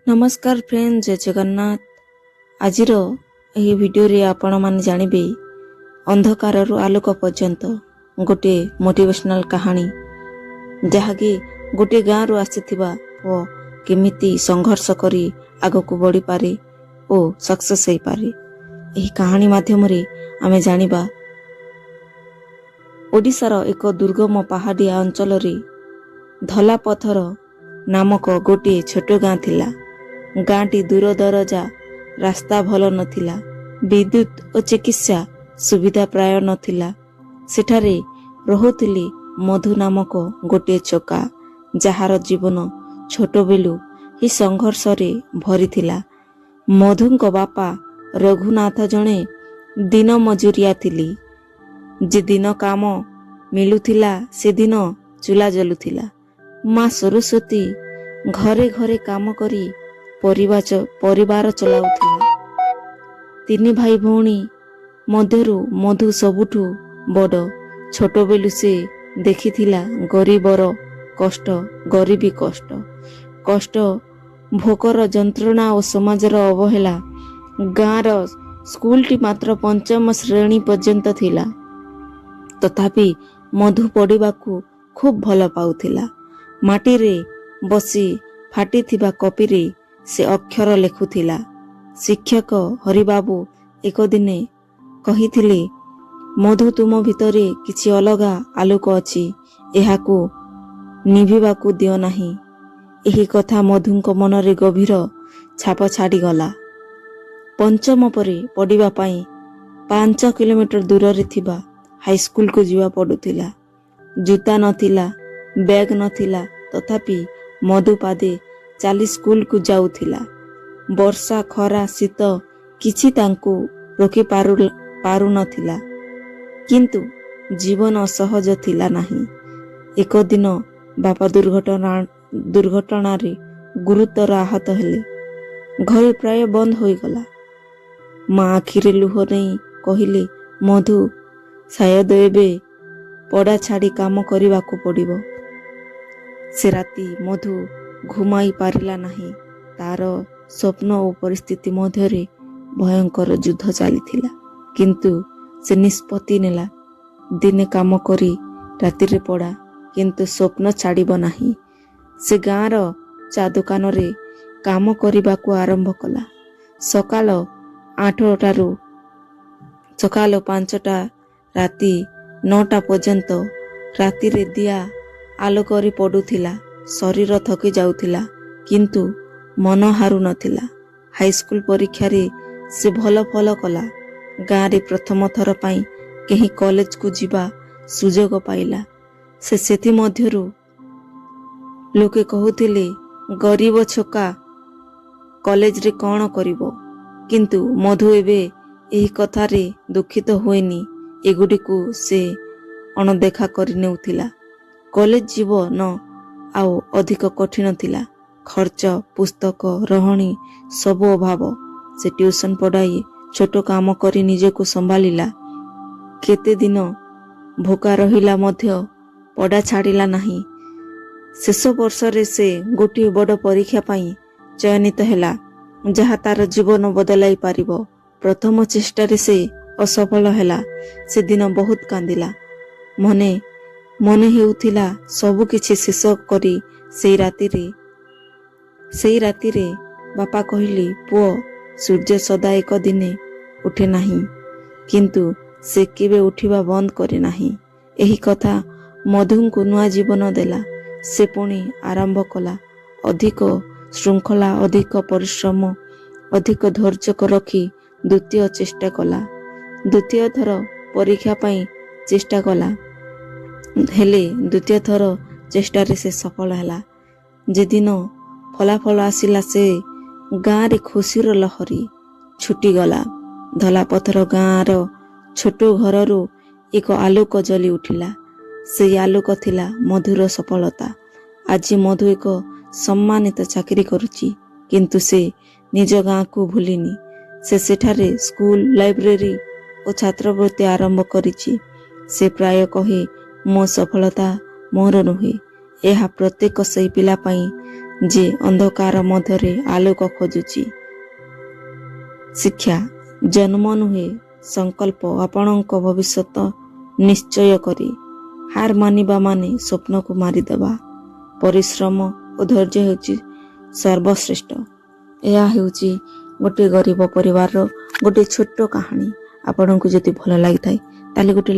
नमस्कार फ्रेंड, जय जगन्नाथ। आजिर यही वीडियो रे आपण माने जानिबे अंधकार रु आलोक पर्यंत गोटे मोटिवेशनल कहानी जहाँकि गोटे गाँ रु आसीथिबा ओ केमिति संघर्ष करी आगो को बढ़ी पारे ओ सक्सेस होई पारे। यही कहानी माध्यम रे आमे जानिबा ओडिशार एक दुर्गम पहाड़िया अंचल रे धला पथर नामक गोटे छोट गाँ थिला। गाँटी दूर दरजा, रास्ता भल नथिला, विद्युत और चिकित्सा सुविधा प्राय नथिला। सेठारे रहुथिले मधु नामक गोटे चोका जार जीवन छोट बेलू ही संघर्ष रे भरी थिला। मधुंक बापा रघुनाथ जणे दिन मजूरिया थिली। जे दिन काम मिलुथिला से दिन चूला जलुथिला। माँ सरस्वती घरे घरे काम करी परिवार चलाउथिला। तीन भाई भौणी मध्यरु मधु सबुठु बड़। छोट बेलू से देखिथिला गरीबर कष्ट, गरीबी कष्ट भोकर जंत्रणा और समाजर अवहेला। गाँर स्कूलटी मात्र पंचम श्रेणी पर्यंत थिला। तथापि मधु पढ़िबाकू खूब भल पाउथिला। माटी रे बसी फाटिथिबा कॉपी रे से अक्षर लेखुथिला। शिक्षक हरिबाबू एक दिने कहिथिले, मधु तुम भितरे किछि अलगा आलोक अछि, एहाकू निभिबाकू दियो नाही। एही कथा मधुंक मनरे गभीर छाप छाड़ी गला। पंचम परे पढ़िबा पई 5 किलोमीटर दूर रे थिबा हाई स्कूल को जीवा पड़ुथिला। जूता नथिला, बैग नथिला, तथापि मधु पादे चाली स्कूल को जाउथिला। वर्षा खरा शीत किछि तांको रोकी पारु नथिला। किंतु जीवन असहज थिला नाही। एक दिन बापा दुर्घटना रे गुरुतर आहत हेले। घर प्राय बंद होई गला। माँ आखिरे लुह नहीं कहिले, मधु शायद एबे पढ़ा छाड़ी काम करने को पड़िबो। से राति मधु घुमाई पारिला नहीं। तार स्वप्न और परिस्थिति मध्यरे भयंकर युद्ध चलीथिला। किंतु से निष्पत्ति नेला, दिने काम करी राति रे पढ़ा, किंतु स्वप्न छाड़िबो नाही। से गाँर चा दुकान रे काम करने को आरंभ कला। सकाल 8टारू सकाल 5टा राति 9टा पर्यंत राति रे दिया आलोकरी पड़ुथिला। शरीर थकी जाउथिला, किंतु मन हारु नथिला। हाई स्कूल परीक्षा रे से भल फल कला। गाँ रे प्रथम थर पाई कहीं कॉलेज को जीवा सुजोग पाइला। से सेति मध्यरु लोके कहूथिले, गरीब छोका कॉलेज रे कौन करिवो। किंतु मधु एबे एही कथा रे दुखित होइनी। एगुडी से अणदेखा करि नेउथिला। कॉलेज जीवन आउ अधिक कठिन थिला। खर्च, पुस्तक, रहणी सबो अभाव। से ट्यूशन पढ़ाई, छोट काम करी निजे को संभालिला। केते दिन भोका रहिला मध्य पढ़ा छाड़िला नहीं। शेष वर्ष रे से गोटे बड़ परीक्षा पाई चयनित हेला, जहा तार जीवन बदलाई पारिबो। प्रथम चेष्टा रे से असफल हेला। से दिन बहुत कांदिला। मने हेउथिला सबु किछि शेष करी सेई राति रे बापा कहली, पुओ सूर्य सदा एक दिने उठे नहीं, किंतु से केबे उठिबा बंद करे नहीं। एही कथा मधु को नुआ जीवन देला। से पुणी आरंभ कला। अधिक श्रृंखला, अधिक परिश्रम, अधिक धैर्य रखी द्वितीय चेष्टा कला। द्वितीय थर परीक्षा पाई चेष्टा कला, हेले द्वितीय थर चेष्टा रे से सफल हैला। जे दिन फलाफल आसिला, से गाँ रे खुशीर लहरी छुटी गला। धला पथर गाँर छोट घररू एक आलोक जली उठिला। से आलोक थिला मधुर सफलता। आज मधु एक सम्मानित चाकरी करुची, किंतु से निज गाँ को भूलिनी। से सेठारे स्कूल, लाइब्रेरी और छात्रवृत्ति आरंभ करिची। से प्राय कहे, मो सफलता मोर नुहे, यह प्रत्येक सही पिला पाई ଯେ ଅନ୍ଧକାର ମଧ୍ୟରେ ଆଲୋକ ଖୋଜୁଛି। ଶିକ୍ଷା ଜନ୍ମ ନୁହେଁ ସଂକଳ୍ପ। ଆପଣଙ୍କ ଭବିଷ୍ୟତ ନିଶ୍ଚୟ କରି ହାର ମାନିବା ମାନେ ସ୍ୱପ୍ନକୁ ମାରିଦେବା। ପରିଶ୍ରମ ଓ ଧୈର୍ଯ୍ୟ ହେଉଛି ସର୍ବଶ୍ରେଷ୍ଠ। ଏହା ହେଉଛି ଗୋଟିଏ ଗରିବ ପରିବାରର ଗୋଟିଏ ଛୋଟ କାହାଣୀ। ଆପଣଙ୍କୁ ଯଦି ଭଲ ଲାଗିଥାଏ ତାହେଲେ ଗୋଟେ